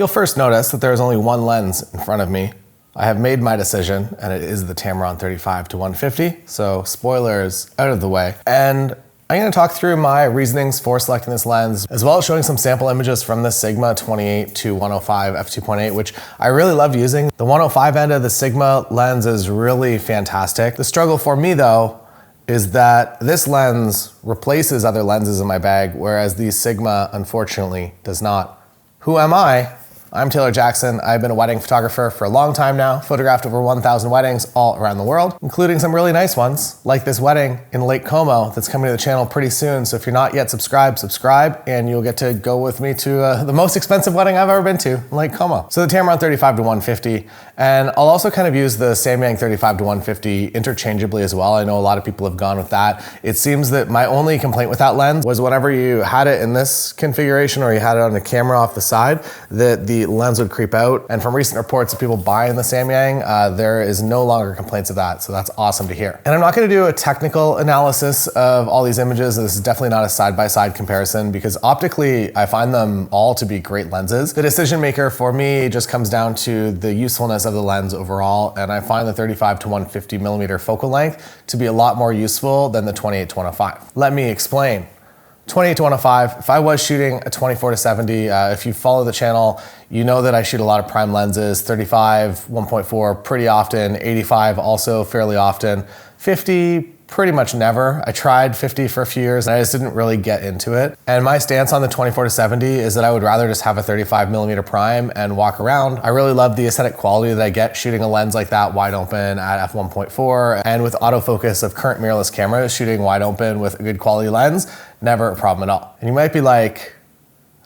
You'll first notice that there is only one lens in front of me. I have made my decision, and it is the Tamron 35-150, so spoilers out of the way. And I'm going to talk through my reasonings for selecting this lens, as well as showing some sample images from the Sigma 28 to 105 f2.8, which I really love using. The 105 end of the Sigma lens is really fantastic. The struggle for me though is that this lens replaces other lenses in my bag, whereas the Sigma unfortunately does not. Who am I? I'm Taylor Jackson. I've been a wedding photographer for a long time now, photographed over 1,000 weddings all around the world, including some really nice ones, like this wedding in Lake Como that's coming to the channel pretty soon. So if you're not yet subscribed, subscribe, and you'll get to go with me to the most expensive wedding I've ever been to, in Lake Como. So the Tamron 35-150, and I'll also kind of use the Samyang 35-150 interchangeably as well. I know a lot of people have gone with that. It seems that my only complaint with that lens was whenever you had it in this configuration or you had it on the camera off the side, that the lens would creep out. And from recent reports of people buying the Samyang, there is no longer complaints of that. So that's awesome to hear. And I'm not going to do a technical analysis of all these images. This is definitely not a side-by-side comparison because optically, I find them all to be great lenses. The decision maker for me just comes down to the usefulness of the lens overall. And I find the 35-150 millimeter focal length to be a lot more useful than the 28-105. Let me explain. 28-105, if I was shooting a 24-70, if you follow the channel, you know that I shoot a lot of prime lenses, 35, 1.4 pretty often, 85 also fairly often, 50 pretty much never. I tried 50 for a few years and I just didn't really get into it. And my stance on the 24-70 is that I would rather just have a 35 millimeter prime and walk around. I really love the aesthetic quality that I get shooting a lens like that wide open at f1.4, and with autofocus of current mirrorless cameras, shooting wide open with a good quality lens, never a problem at all. And you might be like,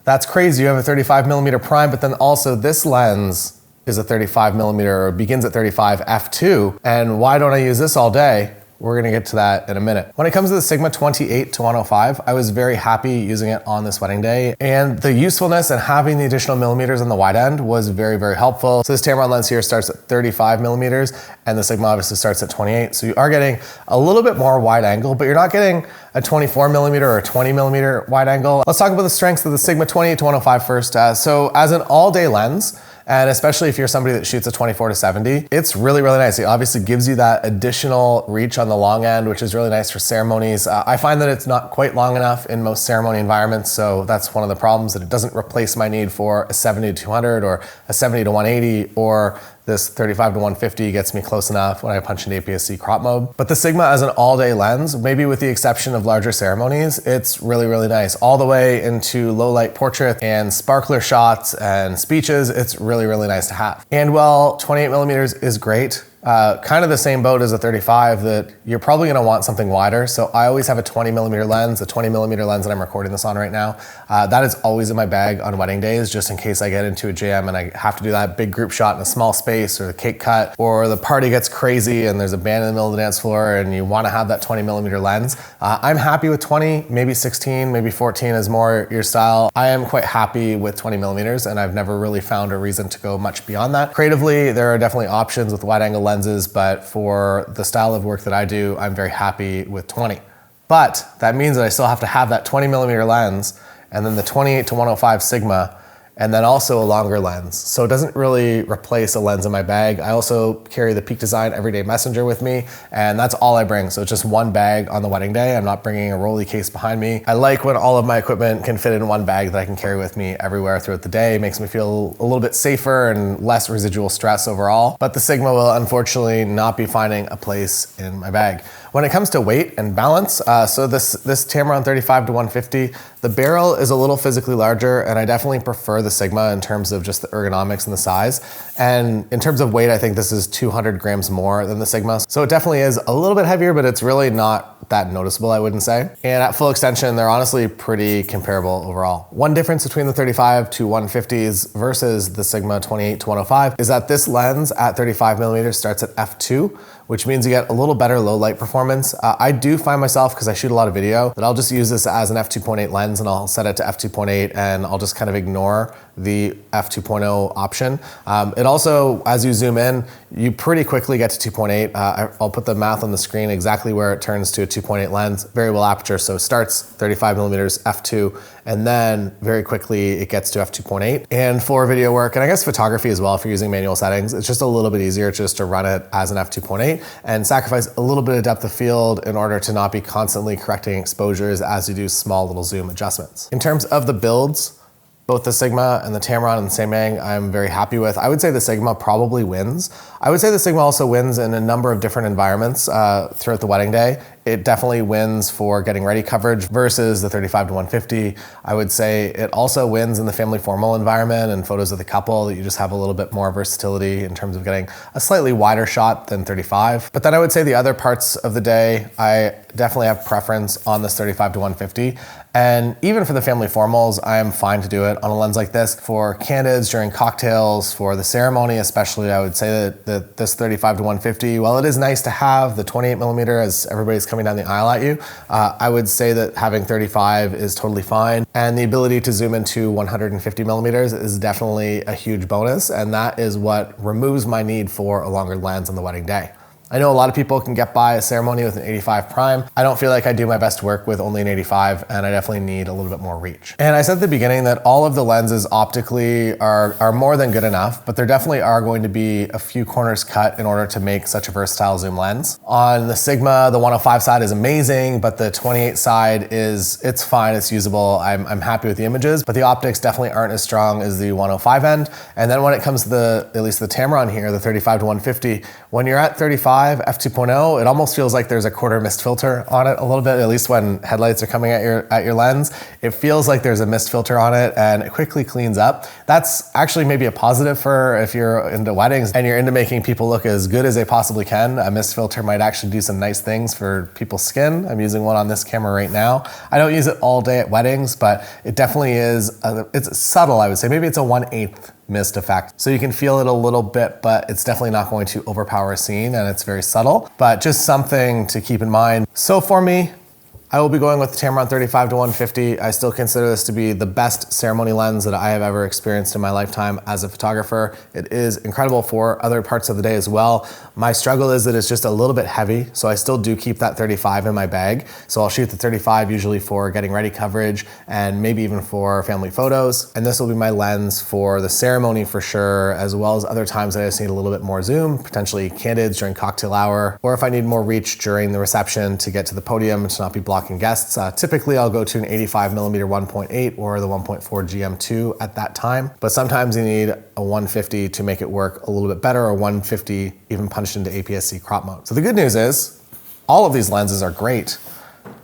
that's crazy, you have a 35 millimeter prime, but then also this lens is a 35 millimeter, or begins at 35 f2, and why don't I use this all day? We're gonna get to that in a minute. When it comes to the Sigma 28 to 105, I was very happy using it on this wedding day, and the usefulness and having the additional millimeters on the wide end was very, very helpful. So this Tamron lens here starts at 35 millimeters, and the Sigma obviously starts at 28. So you are getting a little bit more wide angle, but you're not getting a 24 millimeter or a 20 millimeter wide angle. Let's talk about the strengths of the Sigma 28 to 105 first. So as an all-day lens, and especially if you're somebody that shoots a 24-70, it's really, really nice. It obviously gives you that additional reach on the long end, which is really nice for ceremonies. I find that it's not quite long enough in most ceremony environments, so that's one of the problems, that it doesn't replace my need for a 70-200 or a 70-180, or this 35-150 gets me close enough when I punch into APS-C crop mode. But the Sigma as an all-day lens, maybe with the exception of larger ceremonies, it's really, really nice. All the way into low-light portrait and sparkler shots and speeches, it's really, really nice to have. And while 28 millimeters is great, kind of the same boat as a 35, that you're probably gonna want something wider. So I always have a 20 millimeter lens, a 20 millimeter lens that I'm recording this on right now. That is always in my bag on wedding days, just in case I get into a jam and I have to do that big group shot in a small space, or the cake cut, or the party gets crazy and there's a band in the middle of the dance floor and you wanna have that 20 millimeter lens. I'm happy with 20, maybe 16, maybe 14 is more your style. I am quite happy with 20 millimeters, and I've never really found a reason to go much beyond that. Creatively, there are definitely options with wide angle lenses, but for the style of work that I do, I'm very happy with 20. But that means that I still have to have that 20 millimeter lens, and then the 28 to 105 Sigma, and then also a longer lens. So it doesn't really replace a lens in my bag. I also carry the Peak Design Everyday Messenger with me, and that's all I bring. So it's just one bag on the wedding day. I'm not bringing a rolly case behind me. I like when all of my equipment can fit in one bag that I can carry with me everywhere throughout the day. It makes me feel a little bit safer and less residual stress overall. But the Sigma will unfortunately not be finding a place in my bag. When it comes to weight and balance, so this Tamron 35-150, the barrel is a little physically larger, and I definitely prefer the Sigma in terms of just the ergonomics and the size. And in terms of weight, I think this is 200 grams more than the Sigma. So it definitely is a little bit heavier, but it's really not that noticeable, I wouldn't say. And at full extension, they're honestly pretty comparable overall. One difference between the 35-150s versus the Sigma 28-105 is that this lens at 35 millimeters starts at f2, which means you get a little better low light performance. I do find myself, because I shoot a lot of video, that I'll just use this as an f2.8 lens, and I'll set it to f2.8, and I'll just kind of ignore the f2.0 option. It also, as you zoom in, you pretty quickly get to 2.8. I'll put the math on the screen exactly where it turns to a 2.8 lens. Variable aperture, so it starts 35 millimeters f2, and then very quickly it gets to f2.8. And for video work, and I guess photography as well, if you're using manual settings, it's just a little bit easier just to run it as an f2.8 and sacrifice a little bit of depth of field in order to not be constantly correcting exposures as you do small little zoom adjustments. In terms of the builds, both the Sigma and the Tamron and the Samyang I'm very happy with. I would say the Sigma probably wins. I would say the Sigma also wins in a number of different environments throughout the wedding day. It definitely wins for getting ready coverage versus the 35-150. I would say it also wins in the family formal environment and photos of the couple that you just have a little bit more versatility in terms of getting a slightly wider shot than 35. But then I would say the other parts of the day, I definitely have preference on this 35-150. And even for the family formals, I am fine to do it on a lens like this. For candids, during cocktails, for the ceremony especially, I would say that this 35-150, while it is nice to have the 28mm as everybody's coming down the aisle at you, I would say that having 35 is totally fine. And the ability to zoom into 150mm is definitely a huge bonus. And that is what removes my need for a longer lens on the wedding day. I know a lot of people can get by a ceremony with an 85 prime. I don't feel like I do my best work with only an 85, and I definitely need a little bit more reach. And I said at the beginning that all of the lenses optically are more than good enough, but there definitely are going to be a few corners cut in order to make such a versatile zoom lens. On the Sigma, the 105 side is amazing, but the 28 side it's fine, it's usable. I'm happy with the images, but the optics definitely aren't as strong as the 105 end. And then when it comes to at least the Tamron here, the 35-150, when you're at 35, f2.0, it almost feels like there's a quarter mist filter on it a little bit, at least when headlights are coming at your lens. It feels like there's a mist filter on it and it quickly cleans up. That's actually maybe a positive for if you're into weddings and you're into making people look as good as they possibly can. A mist filter might actually do some nice things for people's skin. I'm using one on this camera right now. I don't use it all day at weddings, but it definitely is, it's subtle, I would say. Maybe it's a 1/8 mist effect. So you can feel it a little bit, but it's definitely not going to overpower a scene and it's very subtle, but just something to keep in mind. So for me, I will be going with the Tamron 35-150. I still consider this to be the best ceremony lens that I have ever experienced in my lifetime as a photographer. It is incredible for other parts of the day as well. My struggle is that it's just a little bit heavy, so I still do keep that 35 in my bag. So I'll shoot the 35 usually for getting ready coverage and maybe even for family photos. And this will be my lens for the ceremony for sure, as well as other times that I just need a little bit more zoom, potentially candids during cocktail hour, or if I need more reach during the reception to get to the podium and to not be blocking guests. Typically I'll go to an 85mm 1.8 or the 1.4 GM2 at that time, but sometimes you need a 150 to make it work a little bit better, or 150 even punched into APS-C crop mode. So the good news is all of these lenses are great.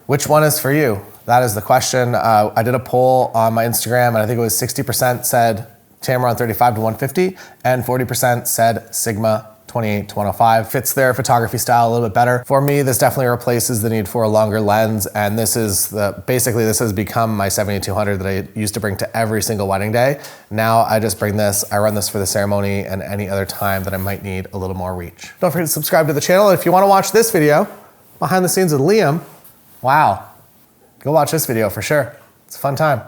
Which one is for you? That is the question. I did a poll on my Instagram and I think it was 60% said Tamron 35-150 and 40% said Sigma 28-105. Fits their photography style a little bit better. For me, this definitely replaces the need for a longer lens, and this is basically this has become my 7200 that I used to bring to every single wedding day. Now I just bring this, I run this for the ceremony and any other time that I might need a little more reach. Don't forget to subscribe to the channel. If you want to watch this video, behind the scenes with Liam, wow, go watch this video for sure. It's a fun time.